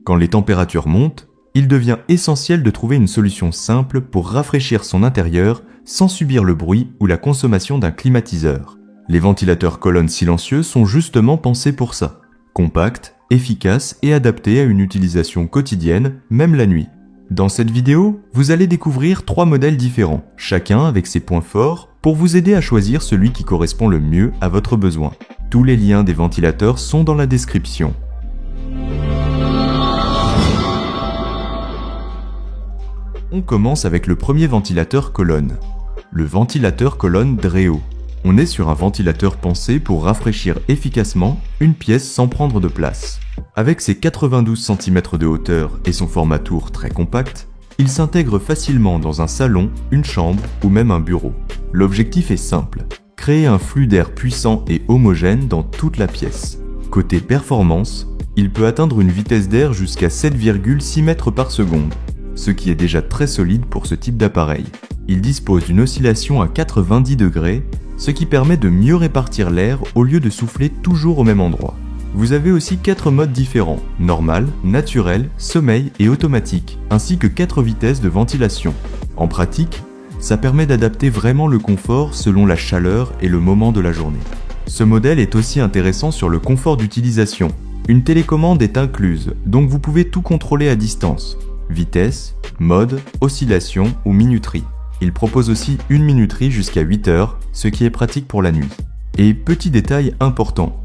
Quand les températures montent, il devient essentiel de trouver une solution simple pour rafraîchir son intérieur sans subir le bruit ou la consommation d'un climatiseur. Les ventilateurs colonnes silencieux sont justement pensés pour ça. Compacts, efficaces et adaptés à une utilisation quotidienne, même la nuit. Dans cette vidéo, vous allez découvrir 3 modèles différents, chacun avec ses points forts, pour vous aider à choisir celui qui correspond le mieux à votre besoin. Tous les liens des ventilateurs sont dans la description. On commence avec le premier ventilateur colonne, le ventilateur colonne Dreo. On est sur un ventilateur pensé pour rafraîchir efficacement une pièce sans prendre de place. Avec ses 92 cm de hauteur et son format tour très compact, il s'intègre facilement dans un salon, une chambre ou même un bureau. L'objectif est simple, créer un flux d'air puissant et homogène dans toute la pièce. Côté performance, il peut atteindre une vitesse d'air jusqu'à 7,6 mètres par seconde, ce qui est déjà très solide pour ce type d'appareil. Il dispose d'une oscillation à 90 degrés, ce qui permet de mieux répartir l'air au lieu de souffler toujours au même endroit. Vous avez aussi 4 modes différents, normal, naturel, sommeil et automatique, ainsi que 4 vitesses de ventilation. En pratique, ça permet d'adapter vraiment le confort selon la chaleur et le moment de la journée. Ce modèle est aussi intéressant sur le confort d'utilisation. Une télécommande est incluse, donc vous pouvez tout contrôler à distance. Vitesse, mode, oscillation ou minuterie. Il propose aussi une minuterie jusqu'à 8 heures, ce qui est pratique pour la nuit. Et petit détail important,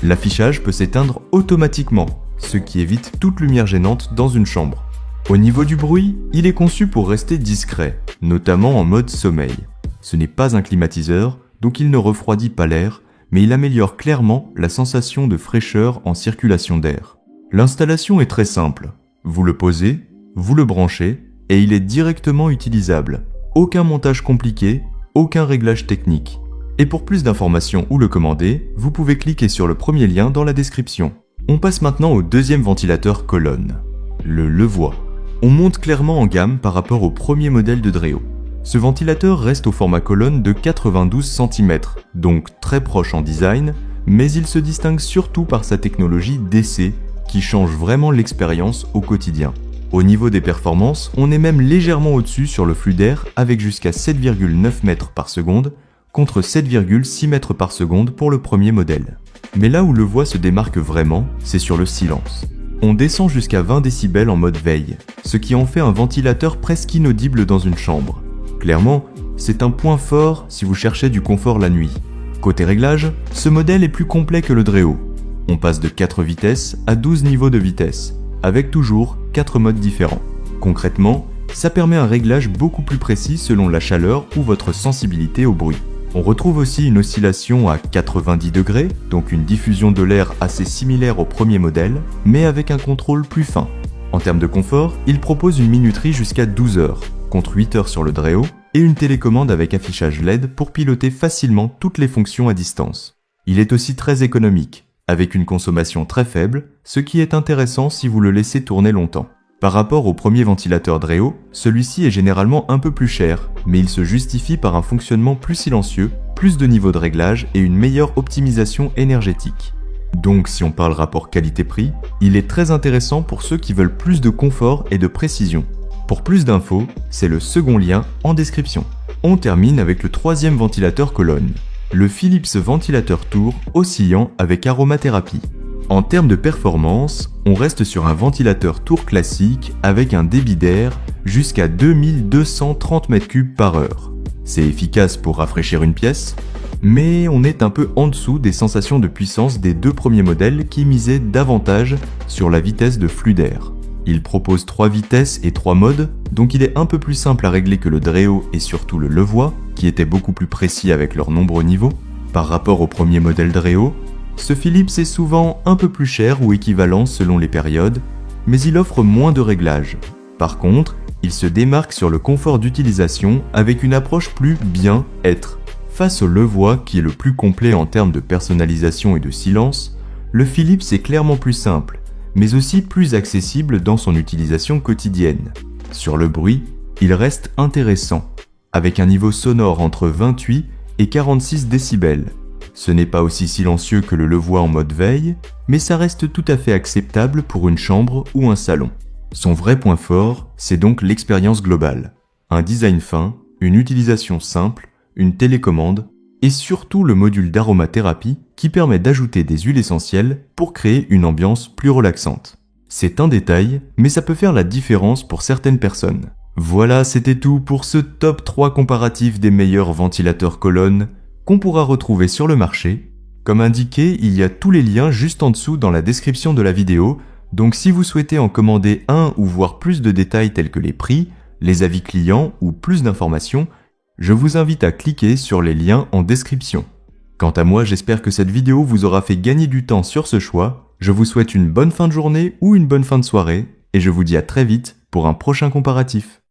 l'affichage peut s'éteindre automatiquement, ce qui évite toute lumière gênante dans une chambre. Au niveau du bruit, il est conçu pour rester discret, notamment en mode sommeil. Ce n'est pas un climatiseur, donc il ne refroidit pas l'air, mais il améliore clairement la sensation de fraîcheur en circulation d'air. L'installation est très simple. Vous le posez, vous le branchez, et il est directement utilisable. Aucun montage compliqué, aucun réglage technique. Et pour plus d'informations ou le commander, vous pouvez cliquer sur le premier lien dans la description. On passe maintenant au deuxième ventilateur colonne, le Levoit. On monte clairement en gamme par rapport au premier modèle de Dreo. Ce ventilateur reste au format colonne de 92 cm, donc très proche en design, mais il se distingue surtout par sa technologie DC qui change vraiment l'expérience au quotidien. Au niveau des performances, on est même légèrement au-dessus sur le flux d'air avec jusqu'à 7,9 mètres par seconde contre 7,6 mètres par seconde pour le premier modèle. Mais là où Levoit se démarque vraiment, c'est sur le silence. On descend jusqu'à 20 décibels en mode veille, ce qui en fait un ventilateur presque inaudible dans une chambre. Clairement, c'est un point fort si vous cherchez du confort la nuit. Côté réglage, ce modèle est plus complet que le Dreo. On passe de 4 vitesses à 12 niveaux de vitesse, avec toujours 4 modes différents. Concrètement, ça permet un réglage beaucoup plus précis selon la chaleur ou votre sensibilité au bruit. On retrouve aussi une oscillation à 90 degrés, donc une diffusion de l'air assez similaire au premier modèle, mais avec un contrôle plus fin. En termes de confort, il propose une minuterie jusqu'à 12 heures, contre 8 heures sur le Dreo, et une télécommande avec affichage LED pour piloter facilement toutes les fonctions à distance. Il est aussi très économique, avec une consommation très faible, ce qui est intéressant si vous le laissez tourner longtemps. Par rapport au premier ventilateur Dreo, celui-ci est généralement un peu plus cher, mais il se justifie par un fonctionnement plus silencieux, plus de niveau de réglage et une meilleure optimisation énergétique. Donc si on parle rapport qualité-prix, il est très intéressant pour ceux qui veulent plus de confort et de précision. Pour plus d'infos, c'est le second lien en description. On termine avec le troisième ventilateur colonne, le Philips ventilateur tour oscillant avec aromathérapie. En termes de performance, on reste sur un ventilateur tour classique avec un débit d'air jusqu'à 2230 m3 par heure. C'est efficace pour rafraîchir une pièce, mais on est un peu en dessous des sensations de puissance des 2 premiers modèles qui misaient davantage sur la vitesse de flux d'air. Il propose 3 vitesses et 3 modes, donc il est un peu plus simple à régler que le Dreo et surtout le Levoit, qui étaient beaucoup plus précis avec leurs nombreux niveaux. Par rapport au premier modèle Dreo, ce Philips est souvent un peu plus cher ou équivalent selon les périodes, mais il offre moins de réglages. Par contre, il se démarque sur le confort d'utilisation avec une approche plus bien-être. Face au Levoit qui est le plus complet en termes de personnalisation et de silence, le Philips est clairement plus simple, mais aussi plus accessible dans son utilisation quotidienne. Sur le bruit, il reste intéressant, avec un niveau sonore entre 28 et 46 décibels. Ce n'est pas aussi silencieux que le Levoit en mode veille, mais ça reste tout à fait acceptable pour une chambre ou un salon. Son vrai point fort, c'est donc l'expérience globale. Un design fin, une utilisation simple, une télécommande, et surtout le module d'aromathérapie qui permet d'ajouter des huiles essentielles pour créer une ambiance plus relaxante. C'est un détail, mais ça peut faire la différence pour certaines personnes. Voilà, c'était tout pour ce top 3 comparatif des meilleurs ventilateurs colonnes qu'on pourra retrouver sur le marché. Comme indiqué, il y a tous les liens juste en dessous dans la description de la vidéo, donc si vous souhaitez en commander un ou voir plus de détails tels que les prix, les avis clients ou plus d'informations, je vous invite à cliquer sur les liens en description. Quant à moi, j'espère que cette vidéo vous aura fait gagner du temps sur ce choix. Je vous souhaite une bonne fin de journée ou une bonne fin de soirée, et je vous dis à très vite pour un prochain comparatif.